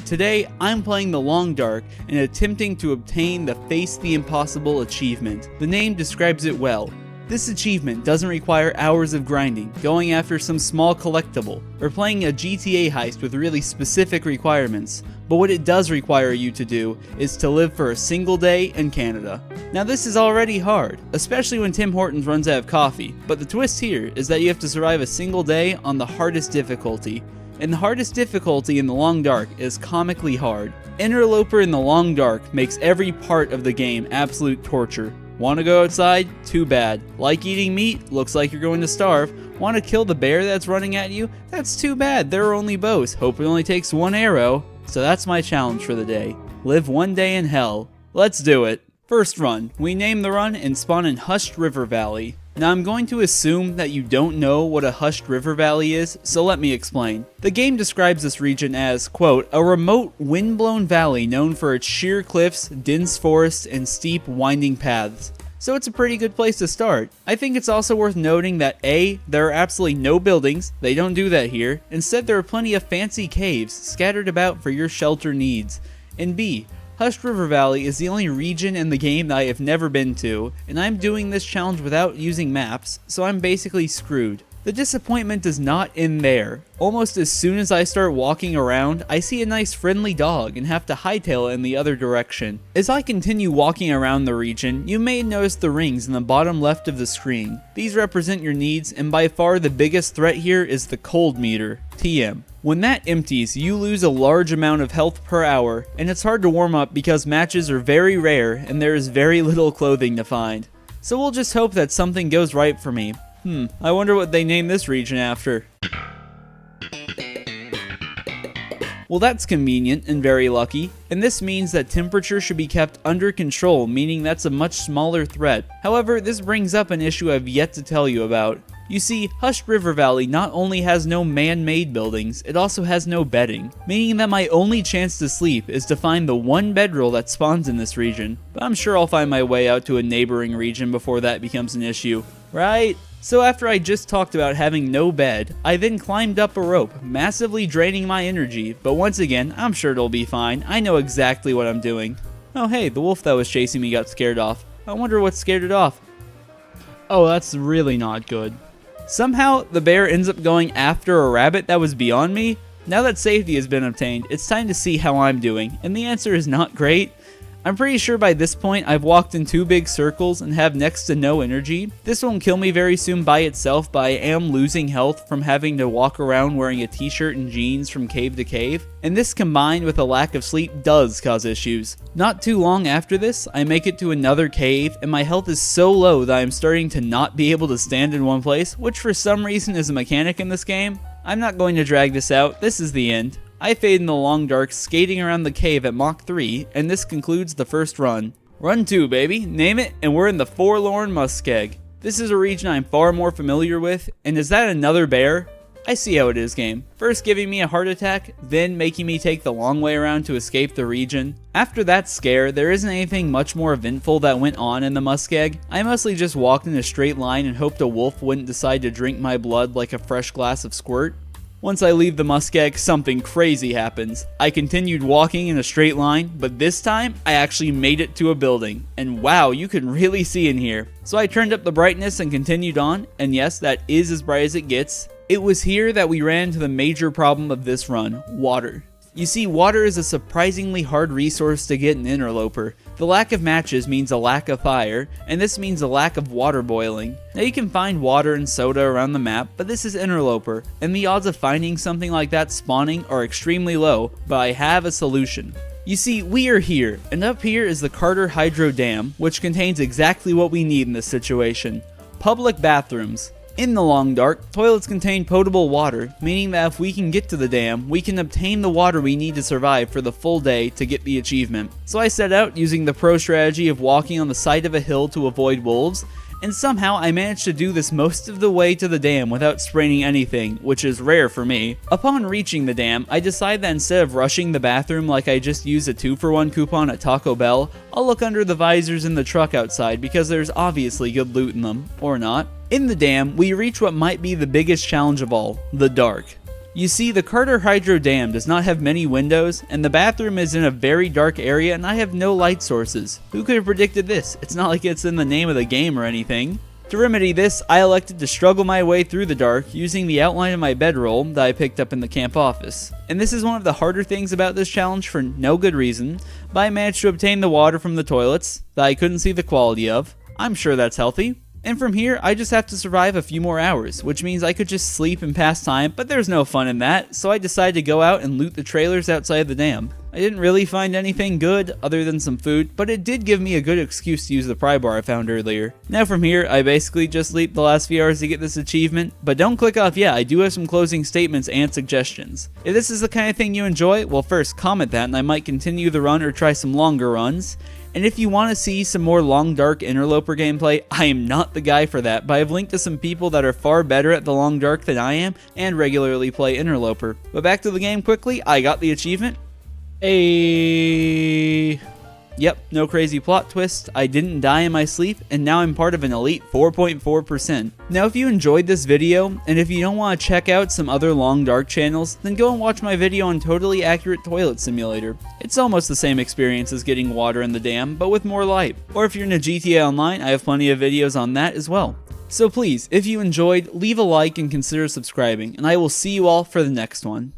Today, I'm playing the Long Dark and attempting to obtain the Face the Impossible achievement. The name describes it well. This achievement doesn't require hours of grinding, going after some small collectible, or playing a GTA heist with really specific requirements, but what it does require you to do is to live for a single day in Canada. Now this is already hard, especially when Tim Hortons runs out of coffee, but the twist here is that you have to survive a single day on the hardest difficulty. And the hardest difficulty in the Long Dark is comically hard. Interloper in the Long Dark makes every part of the game absolute torture. Want to go outside? Too bad. Like eating meat? Looks like you're going to starve. Want to kill the bear that's running at you? That's too bad. There are only bows. Hope it only takes one arrow. So that's my challenge for the day. Live one day in hell. Let's do it. First run. We name the run and spawn in Hushed River Valley. Now I'm going to assume that you don't know what a hushed river valley is, so let me explain. The game describes this region as, quote, a remote, windblown valley known for its sheer cliffs, dense forests, and steep, winding paths. So it's a pretty good place to start. I think it's also worth noting that A, there are absolutely no buildings, they don't do that here. Instead there are plenty of fancy caves scattered about for your shelter needs. And B, Hushed River Valley is the only region in the game that I have never been to, and I'm doing this challenge without using maps, so I'm basically screwed. The disappointment is not in there. Almost as soon as I start walking around, I see a nice friendly dog and have to hightail it in the other direction. As I continue walking around the region, you may notice the rings in the bottom left of the screen. These represent your needs, and by far the biggest threat here is the cold meter, TM. When that empties, you lose a large amount of health per hour, and it's hard to warm up because matches are very rare and there is very little clothing to find. So we'll just hope that something goes right for me. I wonder what they named this region after. Well, that's convenient and very lucky, and this means that temperature should be kept under control, meaning that's a much smaller threat. However, this brings up an issue I've yet to tell you about. You see, Hushed River Valley not only has no man-made buildings, it also has no bedding, meaning that my only chance to sleep is to find the one bedroll that spawns in this region. But I'm sure I'll find my way out to a neighboring region before that becomes an issue, right? So after I just talked about having no bed, I then climbed up a rope, massively draining my energy, but once again, I'm sure it'll be fine. I know exactly what I'm doing. Oh hey, the wolf that was chasing me got scared off. I wonder what scared it off. Oh, that's really not good. Somehow, the bear ends up going after a rabbit that was beyond me. Now that safety has been obtained, it's time to see how I'm doing, and the answer is not great. I'm pretty sure by this point I've walked in 2 big circles and have next to no energy. This won't kill me very soon by itself, but I am losing health from having to walk around wearing a t-shirt and jeans from cave to cave, and this combined with a lack of sleep does cause issues. Not too long after this, I make it to another cave, and my health is so low that I'm starting to not be able to stand in one place, which for some reason is a mechanic in this game. I'm not going to drag this out, this is the end. I fade in the Long Dark skating around the cave at Mach 3, and this concludes the first run. Run 2, baby, name it, and we're in the Forlorn Muskeg. This is a region I'm far more familiar with, and is that another bear? I see how it is, game. First giving me a heart attack, then making me take the long way around to escape the region. After that scare, there isn't anything much more eventful that went on in the Muskeg. I mostly just walked in a straight line and hoped a wolf wouldn't decide to drink my blood like a fresh glass of squirt. Once I leave the Muskeg, something crazy happens. I continued walking in a straight line, but this time, I actually made it to a building. And wow, you can really see in here. So I turned up the brightness and continued on, and yes, that is as bright as it gets. It was here that we ran into the major problem of this run, water. You see, water is a surprisingly hard resource to get in Interloper. The lack of matches means a lack of fire, and this means a lack of water boiling. Now you can find water and soda around the map, but this is Interloper, and the odds of finding something like that spawning are extremely low, but I have a solution. You see, we are here, and up here is the Carter Hydro Dam, which contains exactly what we need in this situation. Public bathrooms. In the Long Dark, toilets contain potable water, meaning that if we can get to the dam, we can obtain the water we need to survive for the full day to get the achievement. So I set out using the pro strategy of walking on the side of a hill to avoid wolves, and somehow I managed to do this most of the way to the dam without spraining anything, which is rare for me. Upon reaching the dam, I decide that instead of rushing the bathroom like I just used a 2-for-1 coupon at Taco Bell, I'll look under the visors in the truck outside because there's obviously good loot in them, or not. In the dam, we reach what might be the biggest challenge of all, the dark. You see, the Carter Hydro Dam does not have many windows, and the bathroom is in a very dark area and I have no light sources. Who could have predicted this? It's not like it's in the name of the game or anything. To remedy this, I elected to struggle my way through the dark using the outline of my bedroll that I picked up in the camp office. And this is one of the harder things about this challenge for no good reason, but I managed to obtain the water from the toilets that I couldn't see the quality of. I'm sure that's healthy. And from here, I just have to survive a few more hours, which means I could just sleep and pass time, but there's no fun in that, so I decided to go out and loot the trailers outside the dam. I didn't really find anything good other than some food, but it did give me a good excuse to use the pry bar I found earlier. Now from here, I basically just sleep the last few hours to get this achievement, but don't click off yet, I do have some closing statements and suggestions. If this is the kind of thing you enjoy, well first comment that and I might continue the run or try some longer runs. And if you want to see some more long dark interloper gameplay, I am not the guy for that, but I've linked to some people that are far better at the long dark than I am and regularly play interloper. But back to the game quickly, I got the achievement. Yep, no crazy plot twist, I didn't die in my sleep, and now I'm part of an elite 4.4%. Now if you enjoyed this video, and if you don't want to check out some other long dark channels, then go and watch my video on Totally Accurate Toilet Simulator. It's almost the same experience as getting water in the dam, but with more light. Or if you're into GTA Online, I have plenty of videos on that as well. So please, if you enjoyed, leave a like and consider subscribing, and I will see you all for the next one.